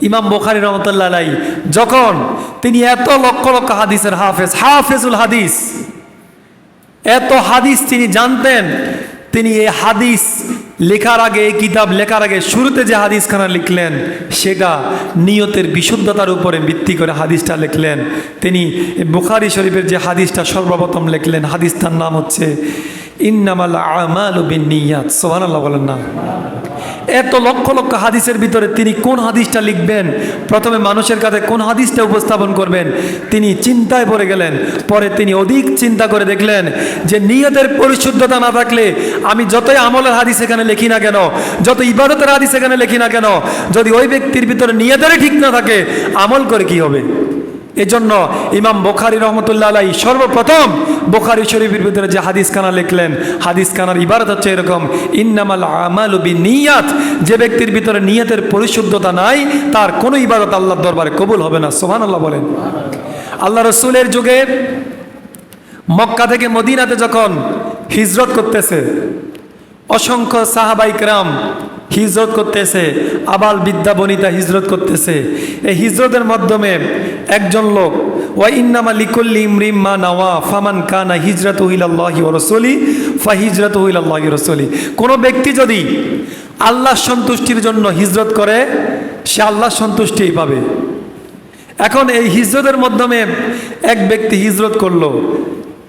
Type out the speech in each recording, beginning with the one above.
ইমাম বুখারী রহমতুল্লাহ আলাইহি যখন তিনি এত লক্ষ লক্ষ হাদিসের হাফেজুল হাদিস, এত হাদিস তিনি জানতেন, তিনি এই হাদিস লেখার আগে, এই কিতাব লেখার আগে শুরুতে যে হাদিসখানা লিখলেন সেটা নিয়তের বিশুদ্ধতার উপরে ভিত্তি করে হাদিসটা লিখলেন। তিনি বুখারী শরীফের যে হাদিসটা সর্বপ্রথম লিখলেন, হাদিসটার নাম হচ্ছে ইন্নামাল আমালু বিন্নিয়াত। সুবহানাল্লাহ বলেন না? এত লক্ষ লক্ষ হাদিসের ভিতরে তিনি কোন হাদিসটা লিখবেন, প্রথমে মানুষের কাছে কোন হাদিসটা উপস্থাপন করবেন, তিনি চিন্তায় পড়ে গেলেন। পরে তিনি অধিক চিন্তা করে দেখলেন যে নিয়তের পরিশুদ্ধতা না থাকলে আমি যতই আমলের হাদিস এখানে লিখি না কেন, যত ইবাদতের হাদিস এখানে লিখি না কেন, যদি ওই ব্যক্তির ভিতরে নিয়তের ঠিক না থাকে, আমল করে কি হবে? এজন্য ইমাম বুখারী রহমতুল্লাহ আলাইহি সর্বপ্রথম বুখারী শরীফের ভিতরে যে হাদিসখানা লিখলেন, হাদিসখানার ইবারত হচ্ছে এরকম, ইন্নামাল আমালু বিন্নিয়াত। যে ব্যক্তির ভিতরে নিয়তের পরিশুদ্ধতা নাই, তার কোনো ইবাদত আল্লাহর দরবারে কবুল হবে না। সুবহানাল্লাহ বলেন। আল্লাহ রাসূলের যুগে মক্কা থেকে মদিনাতে যখন হিজরত করতেছে, অসংখ্য সাহাবায়ে কেরাম হিজরত করতেছে, আবাল বিদ্যা বনিতা হিজরত করতেছে। এই হিজরতের মাধ্যমে একজন লোক, ওয়া ইন্নামা লিকুল্লি ইমরিম মা নাওয়া ফামান কানা হিজরাতুহু ইলাল্লাহি ওয়া রাসূলি ফাহিজরাতুহু ইলাল্লাহি ওয়া রাসূলি। কোনো ব্যক্তি যদি আল্লাহর সন্তুষ্টির জন্য হিজরত করে, সে আল্লাহর সন্তুষ্টিই পাবে। এখন এই হিজরতের মাধ্যমে এক ব্যক্তি হিজরত করলো,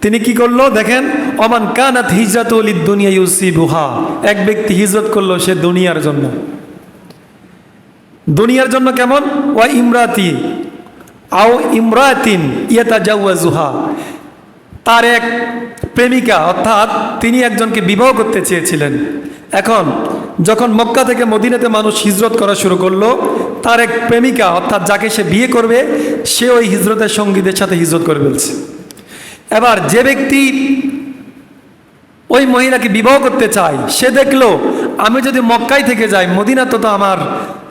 তিনি কি করলো দেখেন, ওমান কানাত হিজরাতুহু লিদ-দুনিয়া ইউসিবুহা। এক ব্যক্তি হিজরত করলো সে দুনিয়ার জন্য। দুনিয়ার জন্য কেমন? ওয়া ইমরাতি আও ইমরাতিন ইয়াতাজাওয়াজুহা। তার এক প্রেমিকা, অর্থাৎ তিনি একজনকে বিবাহ করতে চেয়েছিলেন। এখন যখন মক্কা থেকে মদিনাতে মানুষ হিজরত করা শুরু করলো, তার এক প্রেমিকা, অর্থাৎ যাকে সে বিয়ে করবে, সে ওই হিজরতের সঙ্গীদের সাথে হিজরত করে ফেলছে। এবার যে ব্যক্তি ওই মহিলাকে বিবাহ করতে চায়, সে দেখলো আমি যদি মক্কায় থেকে যাই, মদিনা তো আমার,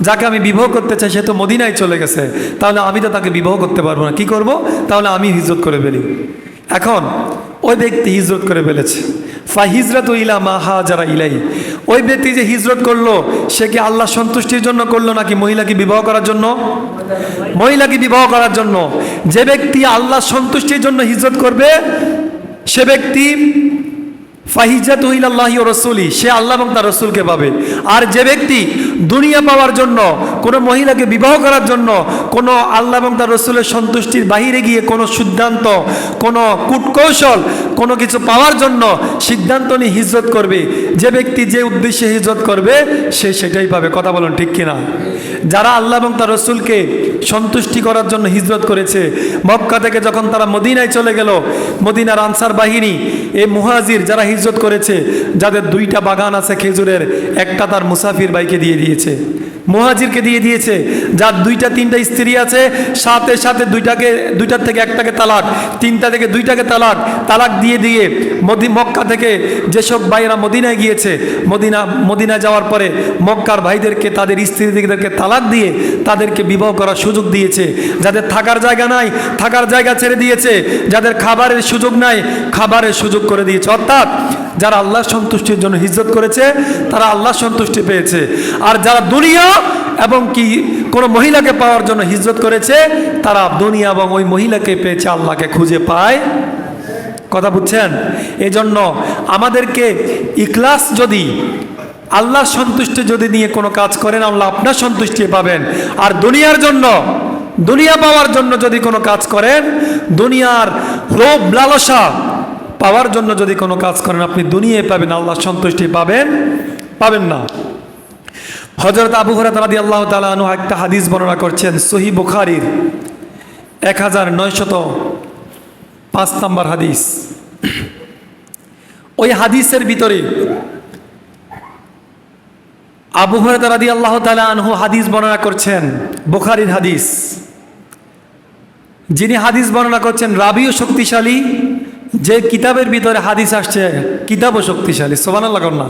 যাকে আমি বিবাহ করতে চাই সে তো মদিনায় চলে গেছে, তাহলে আমি তো তাকে বিবাহ করতে পারবো না। কি করব? তাহলে আমি হিজরত করে ফেলি। এখন ওই ব্যক্তি হিজরত করে ফেলেছে। ফাহিজরাতু ইলা মা হাজারা ইলাই। ওই ব্যক্তি যে হিজরত করলো, সে কি আল্লাহ সন্তুষ্টির জন্য করলো নাকি মহিলাকে বিবাহ করার জন্য? মহিলাকে বিবাহ করার জন্য। যে ব্যক্তি আল্লাহ সন্তুষ্টির জন্য হিজরত করবে, সে ব্যক্তি ফাহিজরাতুহু ইলাল্লাহি ওয়া রাসূলি, সে আল্লাহ এবং তার রাসূলকে পাবে। আর যে ব্যক্তি দুনিয়া পাওয়ার জন্য, কোনো মহিলাকে বিবাহ করার জন্য, কোনো আল্লাহ এবং তার রাসূলের সন্তুষ্টির বাহিরে গিয়ে কোনো সিদ্ধান্ত, কোনো কূটকৌশল, কোনো কিছু পাওয়ার জন্য সিদ্ধান্ত নিয়ে হিজরত করবে, যে ব্যক্তি যে উদ্দেশ্যে হিজরত করবে সে সেটাই পাবে। কথা বলুন ঠিক কিনা? যারা আল্লাহ এবং তার রাসূলকে সন্তুষ্টি করার জন্য হিজরত করেছে, মক্কা থেকে যখন তারা মদিনায় চলে গেল, মদিনার আনসার বাহিনী, এই মুহাজির যারা হিজরত করেছে, যাদের দুইটা বাগান আছে খেজুরের, একটা তার মুসাফির ভাইকে দিয়ে দিয়েছে, মুহাজিরকে দিয়ে দিয়েছে। যার দুইটা তিনটা স্ত্রী আছে, সাথে সাথে দুইটার থেকে একটাকে তালাক, তিনটা থেকে দুইটাকে তালাক দিয়ে দিয়ে মক্কা থেকে যেসব ভাইয়েরা মদিনায় গিয়েছে, মদিনা যাওয়ার পরে মক্কার ভাইদেরকে, তাদের স্ত্রীদেরকে তালাক দিয়ে তাদেরকে বিবাহ করার সুযোগ দিয়েছে। যাদের থাকার জায়গা নাই, থাকার জায়গা ছেড়ে দিয়েছে। যাদের খাবারের সুযোগ নাই, খাবারের সুযোগ করে দিয়েছে। অর্থাৎ যারা আল্লাহ সন্তুষ্টির জন্য হিজরত করেছে, তারা আল্লাহ সন্তুষ্টি পেয়েছে। আর যারা দুনিয়া এবং কি কোনো মহিলাকে পাওয়ার জন্য হিজরত করেছে, তারা দুনিয়া এবং ওই মহিলাকে পেয়েছে, আল্লাহকে খুঁজে পায়। কথা বুঝছেন? এই জন্য আমাদেরকে ইখলাস, যদি আল্লাহ সন্তুষ্টি যদি নিয়ে কোনো কাজ করেন, আল্লাহ আপনার সন্তুষ্টি পাবেন। আর দুনিয়ার জন্য, দুনিয়া পাওয়ার জন্য যদি কোনো কাজ করেন, দুনিয়ার লোভ লালসা পাওয়ার জন্য যদি কোনো কাজ করেন, আপনি দুনিয়ায় পাবেন, আল্লাহ সন্তুষ্টি পাবেন না। হযরত আবু হুরায়রা রাদিয়াল্লাহু তাআলা আনহু একটা হাদিস বর্ণনা করছেন, সহিহ বুখারীর 1905 নম্বর হাদিস। ওই হাদিসের ভিতরে আবু হুরায়রা রাদিয়াল্লাহু তাআলা আনহু হাদিস বর্ণনা করছেন, বুখারীর হাদিস। যিনি হাদিস বর্ণনা করছেন রাবিও শক্তিশালী, যে কিতাবের ভিতরে হাদিস আসছে কিতাবও শক্তিশালী। সুবহানাল্লাহ না?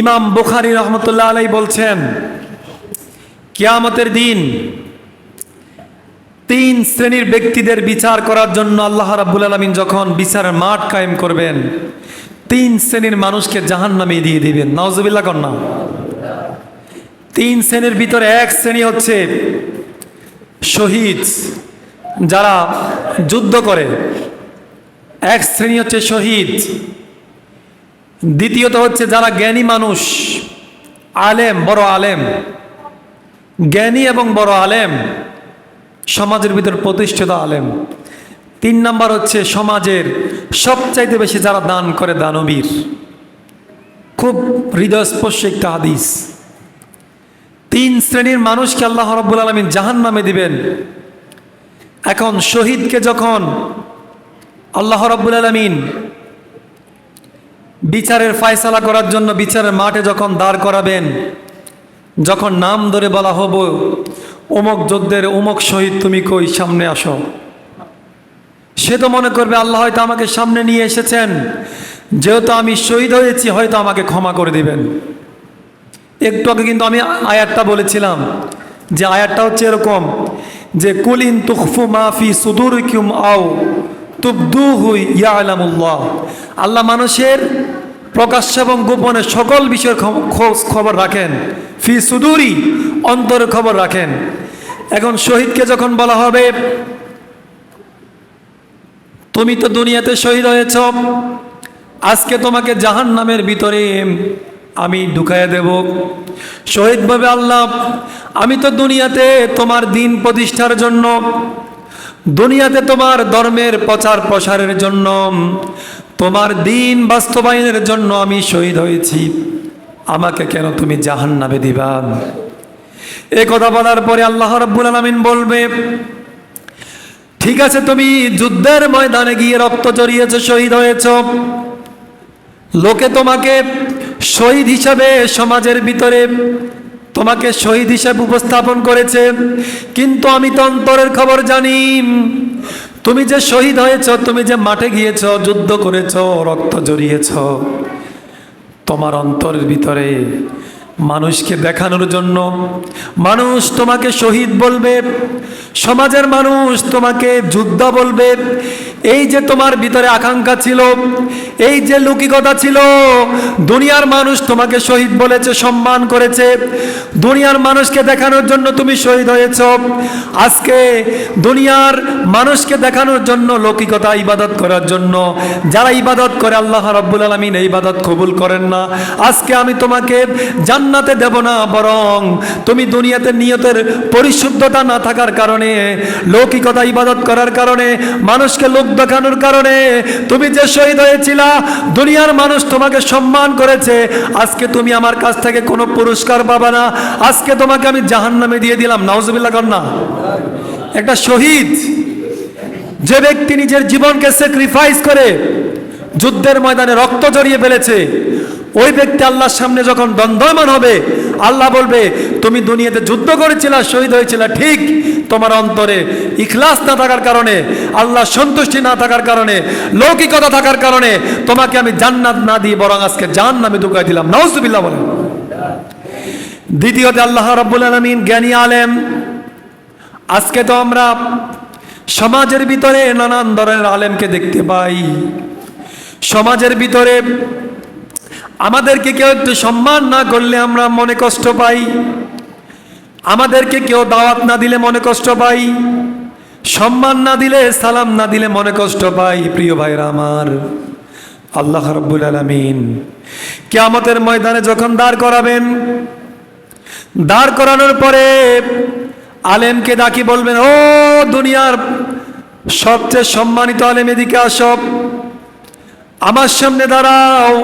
ইমাম বুখারী রহমতুল্লাহ আলাইহি বলছেন, কিয়ামতের দিন তিন শ্রেণীর ব্যক্তিদের বিচার করার জন্য আল্লাহ রাব্বুল আলামিন যখন বিচারের মাঠ কায়েম করবেন, তিন শ্রেণীর মানুষকে জাহান্নামে দিয়ে দিবেন। নাউজুবিল্লাহ কন্যা। তিন শ্রেণীর ভিতরে এক শ্রেণী হচ্ছে শহীদ, যারা যুদ্ধ করে। এক শ্রেণী হচ্ছে শহীদ। দ্বিতীয়ত হচ্ছে যারা জ্ঞানী মানুষ, আলেম, বড় আলেম, জ্ঞানী এবং বড় আলেম, সমাজের ভিতর প্রতিষ্ঠিত আলেম। তিন নাম্বার হচ্ছে সমাজের সবচাইতে বেশি যারা দান করে, দানবীর। খুব হৃদয়স্পর্শী একটা হাদিস। তিন শ্রেণীর মানুষকে আল্লাহ রাব্বুল আলামিন জাহান্নামে দিবেন। এখন শহীদকে যখন আল্লাহ রাব্বুল আলামিন বিচারের ফয়সালা করার জন্য বিচারের মাঠে যখন দাঁড় করাবেন, যখন নাম ধরে বলা হবো, অমুক যুদ্ধের অমুক শহীদ তুমি কই, সামনে আসো, সে তো মনে করবে আল্লাহ হয়তো আমাকে সামনে নিয়ে এসেছেন, যেহেতু আমি শহীদ হয়েছি হয়তো আমাকে ক্ষমা করে দিবেন। একটু আগে কিন্তু আমি আয়াতটা বলেছিলাম, যে আয়াতটা হচ্ছে এরকম যে কুলিন তুখফু মাফি সুদুরিকুম আও তুবদুহু ইয়ালামুল্লাহ। আল্লাহ মানুষের প্রকাশ্য এবং গোপনে সকল বিষয়ের খোঁজ খবর রাখেন। ফি সুদুরি, অন্তরের খবর রাখেন। এখন শহীদকে যখন বলা হবে তুমি তো দুনিয়াতে শহীদ হয়েছ, আজকে তোমাকে জাহান্নামের ভিতরে আমি ঢুকাইয়া দেব। শহীদ ভাবে আল্লাহ আমি তো দুনিয়াতে তোমার দিন প্রতিষ্ঠার জন্য, দুনিয়াতে তোমার ধর্মের প্রচার প্রসারের জন্য, তোমার দিন বাস্তবায়নের জন্য আমি শহীদ হয়েছি, আমাকে কেন তুমি জাহান্নামে দিবা? এই কথা বলার পরে আল্লাহ রাব্বুল আলামিন বলবে ঠিক আছে, তুমি যুদ্ধের ময়দানে গিয়ে রক্ত ঝরিয়েছো, শহীদ হয়েছ, লোকে তোমাকে শহীদ হিসাবে সমাজের ভিতরে তোমাকে শহীদ হিসাবে উপস্থাপন করেছে, কিন্তু আমি তো অন্তরের খবর জানি। তুমি যে শহীদ হয়েছ, তুমি যে মাঠে গিয়েছ, যুদ্ধ করেছ, রক্ত ঝরিয়েছ, তোমার অন্তরের ভিতরে মানুষকে দেখানোর জন্য মানুষ তোমাকে শহীদ বলবে, সমাজের মানুষ তোমাকে যোদ্ধা বলবে। এই যে তোমার ভিতরে আকাঙ্ক্ষা ছিল, এই যে লৌকিকতা ছিল, দুনিয়ার মানুষ তোমাকে শহীদ বলেছে, সম্মান করেছে, দুনিয়ার মানুষকে দেখানোর জন্য তুমি শহীদ হয়েছ। আজকে দুনিয়ার মানুষকে দেখানোর জন্য, লৌকিকতা ইবাদত করার জন্য, যারা ইবাদত করে আল্লাহ রাব্বুল আলামিন এই ইবাদত কবুল করেন না। আজকে আমি তোমাকে জান্নাতে দেব না, বরং তুমি দুনিয়াতে নিয়তের পরিশুদ্ধতা না থাকার কারণে, লৌকিকতা ইবাদত করার কারণে, মানুষকে লোক দেখানোর কারণে তুমি যে শহীদ হয়েছিলা, দুনিয়ার মানুষ তোমাকে সম্মান করেছে, আজকে তুমি আমার কাছ থেকে কোনো পুরস্কার পাবে না, আজকে তোমাকে আমি জাহান্নামে দিয়ে দিলাম। নাউজুবিল্লাহ কন্যা। একটা শহীদ, যে ব্যক্তি নিজের জীবনকে স্যাক্রিফাইস করে যুদ্ধের ময়দানে রক্ত ঝরিয়ে ফেলেছে, ওই ব্যক্তি আল্লাহর সামনে যখন দ্বন্দ্বমান হবে, আল্লাহ বলবে তুমি দুনিয়াতে যুদ্ধ করেছিলা, শহীদ হয়েছিলা, ঠিক তোমার অন্তরে ইখলাস না থাকার কারণে, আল্লাহ সন্তুষ্টি না থাকার কারণে, লৌকিকতা থাকার কারণে তোমাকে আমি জান্নাত না দিয়ে বরং আজকে জাহান্নামে ঢুকাই দিলাম। নাউজুবিল্লাহ বলেন। দ্বিতীয়তে আল্লাহ রাব্বুল আলামিন জ্ঞানী আলেম। আজকে তো আমরা সমাজের ভিতরে নানান ধরনের আলেমকে দেখতে পাই। সমাজের ভিতরে আমাদেরকে কেউ একটু সম্মান না করলে আমরা মনে কষ্ট পাই, আমাদেরকে কেউ দাওয়াত না দিলে মনে কষ্ট পাই, সম্মান না দিলে, সালাম না দিলে মনে কষ্ট পাই। প্রিয় ভাইরা আমার, আল্লাহ রাব্বুল আলামিন কিয়ামতের ময়দানে যখন দাঁড় করাবেন, দাঁড় করানোর পরে আলেমকে ডাকি বলবেন ও দুনিয়ার সবচেয়ে সম্মানিত আলেম, এদিকে আসো, আমার সামনে দাঁড়াও।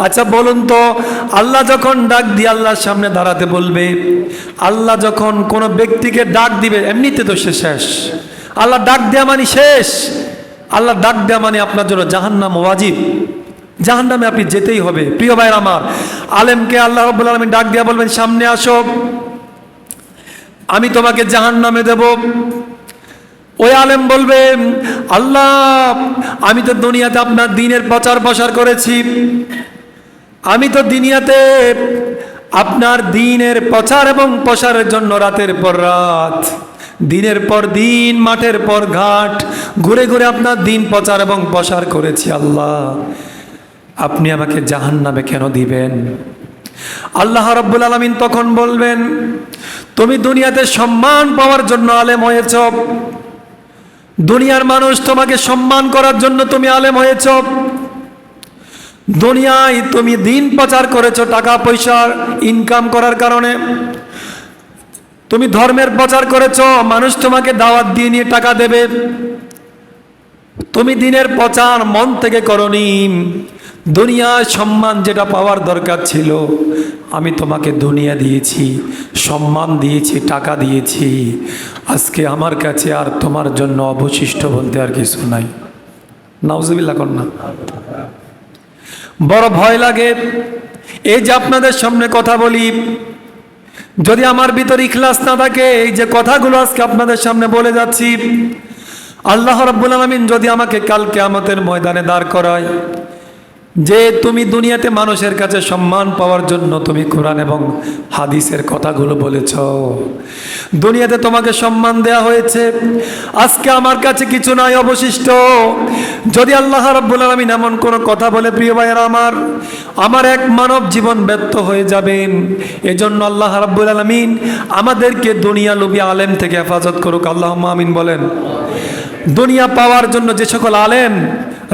আচ্ছা বলুন তো, আল্লাহ যখন ডাক দিয়ে আল্লাহর সামনে দাঁড়াতে বলবে, আল্লাহ যখন কোনো ব্যক্তিকে ডাক দিবে, এমনিতে তো সে শেষ। আল্লাহ ডাক দেয়া মানে শেষ। আল্লাহ ডাক দেয়া মানে আপনার জন্য জাহান্নাম ওয়াজিব, জাহান্নামে আপনি যেতেই হবে। প্রিয় ভাইরা আমার, আলেমকে আল্লাহ রাব্বুল আলামিন ডাক দিয়া বলবেন সামনে আসো, আমি তোমাকে জাহান্নামে দেব। ওই আলেম বলবে আল্লাহ আমি তো দুনিয়াতে আপনার দ্বীনের প্রচার প্রসার করেছি, আমি তো দুনিয়াতে আপনার দ্বীনের প্রচার এবং প্রসারের জন্য রাতের পর রাত, দিনের পর দিন, মাঠের পর ঘাট ঘুরে ঘুরে আপনার দ্বীন প্রচার এবং প্রসার করেছি। আল্লাহ আপনি আমাকে জাহান্নামে কেন দিবেন? আল্লাহ রাব্বুল আলামিন তখন বলবেন, তুমি দুনিয়াতে সম্মান পাওয়ার জন্য আলেম হয়েছ, দুনিয়ার মানুষ তোমাকে সম্মান করার জন্য তুমি আলেম হয়েছ, দুনিয়ায় তুমি দিন প্রচার করেছো টাকা পয়সা ইনকাম করার কারণে, তুমি ধর্মের প্রচার করেছো, মানুষ তোমাকে দাওয়াত দিয়ে নিয়ে টাকা দেবে, তুমি দিনের প্রচার মন থেকে করনি, দুনিয়ায় সম্মান যেটা পাওয়ার দরকার ছিল আমি তোমাকে দুনিয়া দিয়েছি, সম্মান দিয়েছি, টাকা দিয়েছি, আজকে আমার কাছে আর তোমার জন্য অবশিষ্ট বলতে আর কিছু নাই। নাউজুবিল্লাহ কন্যা। বড় ভয় লাগে এই যে আপনাদের সামনে কথা বলি, যদি আমার ভিতর ইখলাস না থাকে, এই যে কথাগুলো আজকে আপনাদের সামনে বলে যাচ্ছি, আল্লাহ রাব্বুল আলামিন যদি আমাকে কাল কিয়ামতের ময়দানে দাঁড় করায় যে তুমি দুনিয়াতে মানুষের কাছে সম্মান পাওয়ার জন্য তুমি কোরআন এবং হাদিসের কথাগুলো বলেছ, দুনিয়াতে তোমাকে সম্মান দেয়া হয়েছে, আজকে আমার কাছে কিছু নাই অবশিষ্ট, যদি আল্লাহ রাব্বুল আলামিন এমন কোনো কথা বলে, প্রিয় ভাইয়েরা আমার এক মানব জীবন ব্যর্থ হয়ে যাবেন। এজন্য আল্লাহ রাব্বুল আলামিন আমাদেরকে দুনিয়া লোভী আলেম থেকে হেফাজত করুক, আল্লাহুম্মা আমিন বলেন। দুনিয়া পাওয়ার জন্য যে সকল আলেম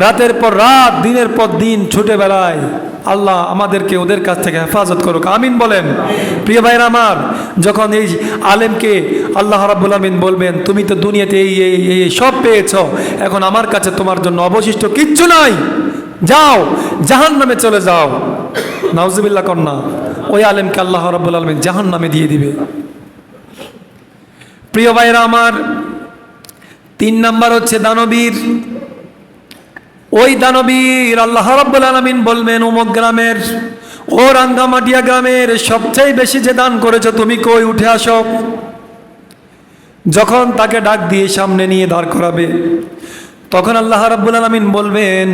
রাতের পর রাত দিনের পর দিন ছুটে বেড়ায়, আল্লাহ আমাদেরকে ওদের কাছ থেকে হেফাজত করুক, আমিন বলেন। প্রিয় ভাইরা আমার, যখন এই আলেমকে আল্লাহ রাব্বুল আমিন বলবেন তুমি তো দুনিয়াতে এই সব পেয়েছ, এখন আমার কাছে তোমার জন্য অবশিষ্ট কিচ্ছু নাই, যাও জাহান্নামে চলে যাও, নাউজুবিল্লাহ কন্যা, ওই আলেমকে আল্লাহ রাব্বুল আমিন জাহান্নামে দিয়ে দিবে। প্রিয় ভাইরা আমার, 3 নাম্বার হচ্ছে দানবীর। ওই দানবীর আল্লাহ রাব্বুল আলামিন বলবেন অমুক গ্রামের, ও রাঙ্গামাটিয়া গ্রামের সবচেয়ে বেশি যে দান করেছো তুমি কই, উঠে আসো। যখন তাকে ডাক দিয়ে সামনে নিয়ে দাঁড় করাবে, তখন আল্লাহ রাব্বুল আলামিন বলবেন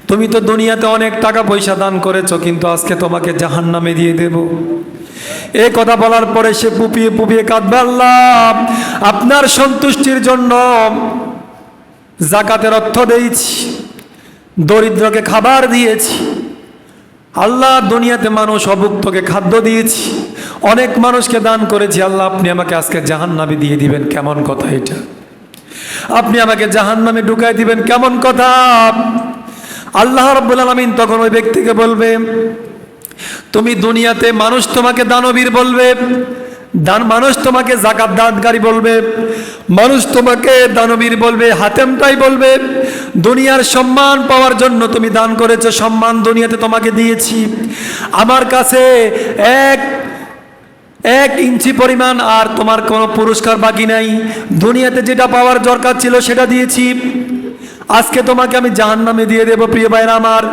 তুমি তো দুনিয়াতে অনেক টাকা পয়সা দান করেছো, কিন্তু আজকে তোমাকে জাহান্নামে দিয়ে দেব। এই কথা বলার পরে সে পুপিয়ে পুপিয়ে কাঁদবে, আল্লাহ আপনার সন্তুষ্টির জন্য যাকাতের অর্থ দিয়েছি, দরিদ্রকে খাবার দিয়েছি, আল্লাহ দুনিয়াতে মানুষ অভুক্তকে খাদ্য দিয়েছি, অনেক মানুষকে দান করেছি, আল্লাহ আপনি আমাকে আজকে জাহান্নামে দিয়ে দিবেন, কেমন কথা এটা? আপনি আমাকে জাহান্নামে ঢুকাই দিবেন, কেমন কথা? আল্লাহ রাব্বুল আলামিন তখন ওই ব্যক্তিকে বলবে তুমি দুনিয়াতে মানুষ তোমাকে দানবীর বলবে, মানুষ তোমাকে যাকাত দানকারী বলবে, মানুষ তোমাকে দানবীর বলবে, হাতেমটাই বলবে, দুনিয়ার সম্মান পাওয়ার জন্য তুমি দান করেছো, সম্মান দুনিয়াতে তোমাকে দিয়েছি, আমার কাছে এক ইঞ্চি পরিমাণ আর তোমার কোনো পুরস্কার বাকি নাই, দুনিয়াতে যেটা পাওয়ার দরকার ছিল সেটা দিয়েছি, আজকে তোমাকে আমি জাহান্নামে দিয়ে দেব। প্রিয় ভাইরা আমার,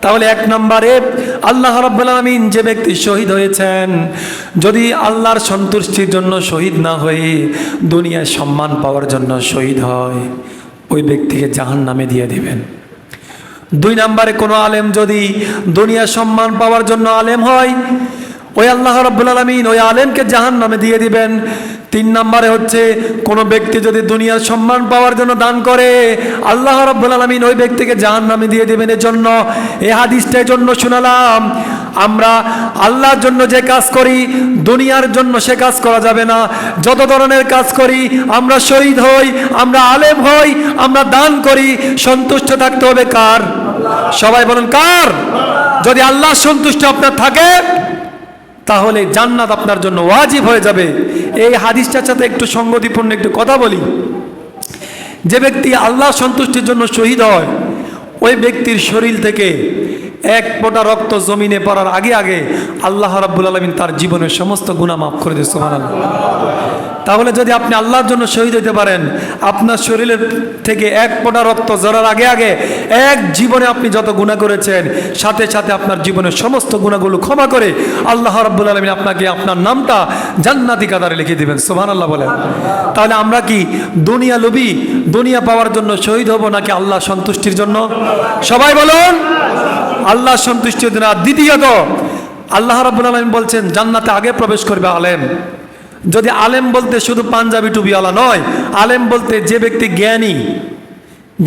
তাহলে 1 নম্বরে আল্লাহ রাব্বুল আলামিন যে ব্যক্তি শহীদ হয়েছেন, যদি আল্লাহর সন্তুষ্টির জন্য শহীদ না হয়ে দুনিয়ায় সম্মান পাওয়ার জন্য শহীদ হয়, ওই ব্যক্তিকে জাহান্নামে দিয়ে দিবেন। 2 নম্বরে কোনো আলেম যদি দুনিয়ার সম্মান পাওয়ার জন্য আলেম হয়, ওই আল্লাহ রাব্বুল আলামিন ওই আলেমকে জাহান্নামে দিয়ে দিবেন। 3 নম্বরে হচ্ছে কোনো ব্যক্তি যদি দুনিয়ার সম্মান পাওয়ার জন্য দান করে, আল্লাহ রাব্বুল আলামিন ওই ব্যক্তিকে জাহান্নামে দিয়ে দিবেন। এজন্য এই হাদিসটার জন্য শোনালাম, আমরা আল্লাহর জন্য যে কাজ করি দুনিয়ার জন্য সে কাজ করা যাবে না। যত ধরনের কাজ করি, আমরা শহীদ হই, আমরা আলেম হই, আমরা দান করি, সন্তুষ্ট থাকতে হবে কার? সবাই বলুন কার? যদি আল্লাহ সন্তুষ্ট আপনার থাকে তাহলে জান্নাত আপনার জন্য ওয়াজিব হয়ে যাবে। এই হাদিসটার সাথে একটু সঙ্গতিপূর্ণ একটু কথা বলি। যে ব্যক্তি আল্লাহ সন্তুষ্টির জন্য শহীদ হয়, ওই ব্যক্তির শরীর থেকে 1 ফোঁটা রক্ত জমিনে পড়ার আগে আগে আল্লাহ রাব্বুল আলামিন তার জীবনের সমস্ত গুনাহ মাফ করে দেয়। সুবহানাল্লাহ। তাহলে যদি আপনি আল্লাহর জন্য শহীদ হতে পারেন, আপনার শরীরের থেকে 1 ফোঁটা রক্ত ঝরার আগে আগে এক জীবনে আপনি যত গুনাহ করেছেন, সাথে সাথে আপনার জীবনের সমস্ত গুনাহগুলো ক্ষমা করে আল্লাহ রাব্বুল আলামিন আপনাকে আপনার নামটা জান্নাতি কাতারে লিখে দিবেন। সুবহানাল্লাহ বলেন। তাহলে আমরা কি দুনিয়া লোভী, দুনিয়া পাওয়ার জন্য শহীদ হব, নাকি আল্লাহ সন্তুষ্টির জন্য? সবাই বলুন আল্লাহ সন্তুষ্টির জন্য। দ্বিতীয়ত আল্লাহ রাব্বুল আলামিন বলছেন জান্নাতে আগে প্রবেশ করবে আলেম। যদি আলেম বলতে শুধু পাঞ্জাবি টুপিওয়ালা নয়, আলেম বলতে যে ব্যক্তি জ্ঞানী,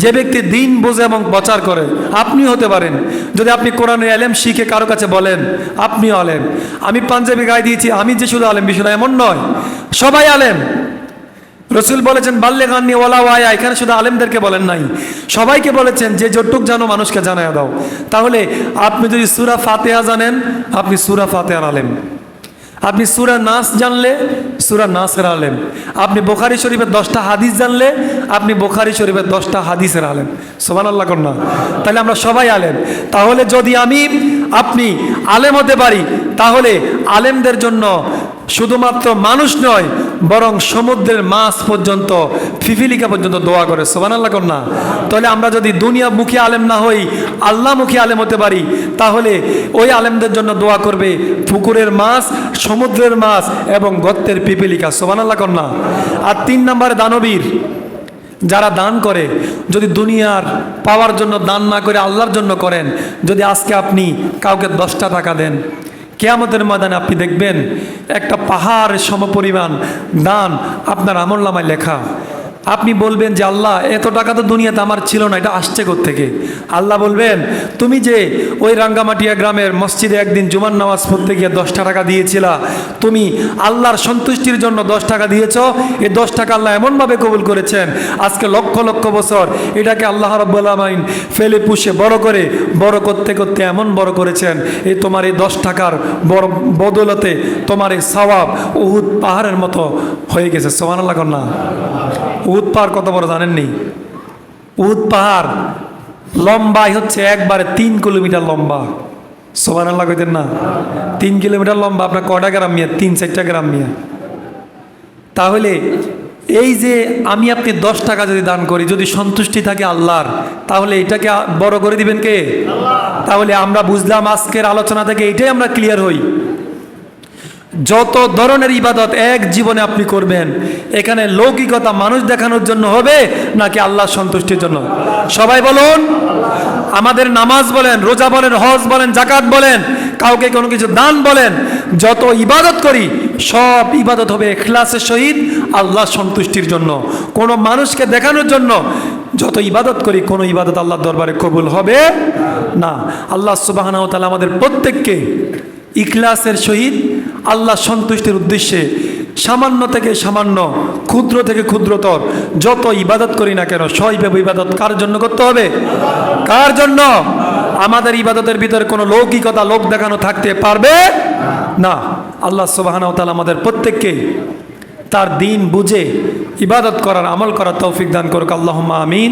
যে ব্যক্তি দিন বোঝে এবং প্রচার করে, আপনি হতে পারেন। যদি আপনি কোরআনের আলেম শিখে কারো কাছে বলেন আপনিও আলেম। আমি পাঞ্জাবি গায়ে দিয়েছি, আমি যে শুধু আলেম বিষয় এমন নয়, সবাই আলেম। রসুল বলেছেন বাল্লে গান্নি ওলা ওয়ায়া, এখানে শুধু আলেমদেরকে বলেন নাই, সবাইকে বলেছেন যে যতটুক জানো মানুষকে জানায় দাও। তাহলে আপনি যদি সূরা ফাতিহা জানেন, আপনি সূরা ফাতিহার আলেম। আপনি সূরা নাস জানলে সূরা নাসের আলেম। আপনি বুখারী শরীফের 10টা হাদিস জানলে আপনি বুখারী শরীফের 10টা হাদিসের আলেম। সুবহানাল্লাহ করুন না? তাহলে আমরা সবাই আলেম। তাহলে যদি আপনি আলেম হতে পারি, তাহলে আলেমদের জন্য শুধুমাত্র মানুষ নয়, বরং সমুদ্রের মাছ পর্যন্ত, ফিফিলিকা পর্যন্ত দোয়া করে। সুবহানাল্লাহ করুন না? তাহলে আমরা যদি দুনিয়ামুখী আলেম না হই, আল্লাহমুখী আলেম হতে পারি, তাহলে ওই আলেমদের জন্য দোয়া করবে পুকুরের মাছ, সমুদ্রের মাছ এবং গর্তের পিপিলিকা। সুবহানাল্লাহ করুন না? আর 3 নম্বরে দানবীর, যারা দান করে, যদি দুনিয়ার পাওয়ার জন্য দান না করে আল্লাহর জন্য করেন, যদি আজকে আপনি কাউকে 10টা টাকা দেন, কিয়ামতের ময়দানে আপনি দেখবেন একটা পাহাড়ের সমপরিমাণ দান আপনার আমলনামায় লেখা। আপনি বলবেন যে আল্লাহ, এত টাকা তো দুনিয়াতে আমার ছিল না, এটা আসছে কোত্থেকে? আল্লাহ বলবেন, তুমি যে ওই রাঙ্গামাটিয়া গ্রামের মসজিদে একদিন জুমার নামাজ পড়তে গিয়ে 10টা টাকা দিয়েছিলা, তুমি আল্লাহর সন্তুষ্টির জন্য 10 টাকা দিয়েছ, এই 10 টাকা আল্লাহ এমনভাবে কবুল করেছেন, আজকে লক্ষ লক্ষ বছর এটাকে আল্লাহ রাব্বুল আলামিন ফেলে পুষে বড় করতে করতে এমন বড় করেছেন, এই তোমার এই 10 টাকার বড় বদলতে তোমার এই সওয়াব উহুদ পাহাড়ের মতো হয়ে গেছে। সুবহানাল্লাহ করুন না? উহুদ পাহাড় কত বড় জানেননি? উহুদ পাহাড় লম্বাই হচ্ছে একবারে 3 কিলোমিটার লম্বা। সুবহানাল্লাহ কইতেন না? 3 কিলোমিটার লম্বা। আপনার কয়টা গ্রাম মিয়া? 3-4টা গ্রাম মিয়া। তাহলে এই যে আপনি 10 টাকা যদি দান করি, যদি সন্তুষ্টি থাকে আল্লাহর, তাহলে এটাকে বড় করে দিবেন কে? তাহলে আমরা বুঝলাম আজকের আলোচনা থেকে এটাই আমরা ক্লিয়ার হই, যত ধরনের ইবাদত এক জীবনে আপনি করবেন, এখানে লৌকিকতা মানুষ দেখানোর জন্য হবে নাকি আল্লাহর সন্তুষ্টির জন্য? সবাই বলুন। আমাদের নামাজ বলেন, রোজা বলেন, হজ বলেন, জাকাত বলেন, কাউকে কোনো কিছু দান বলেন, যত ইবাদত করি সব ইবাদত হবে ইখলাসের সহিত আল্লাহর সন্তুষ্টির জন্য, কোনো মানুষকে দেখানোর জন্য যত ইবাদত করি, কোনো ইবাদত আল্লাহর দরবারে কবুল হবে না। আল্লাহ সুবহানাহু ওয়া তাআলা আমাদের প্রত্যেককে ইখলাসের সহিত আল্লাহ সন্তুষ্টির উদ্দেশ্যে সামান্য থেকে সামান্য, ক্ষুদ্র থেকে ক্ষুদ্রতর যত ইবাদত করি না কেন, সব ইবাদত কার জন্য করতে হবে? কার জন্য? আমাদের ইবাদতের ভিতরে কোনো লৌকিকতা, লোক দেখানো থাকতে পারবে না। আল্লাহ সুবহানাহু ওয়া তাআলা আমাদের প্রত্যেককে তার দিন বুঝে ইবাদত করার, আমল করার তৌফিক দান করুক। আল্লাহুম্মা আমিন।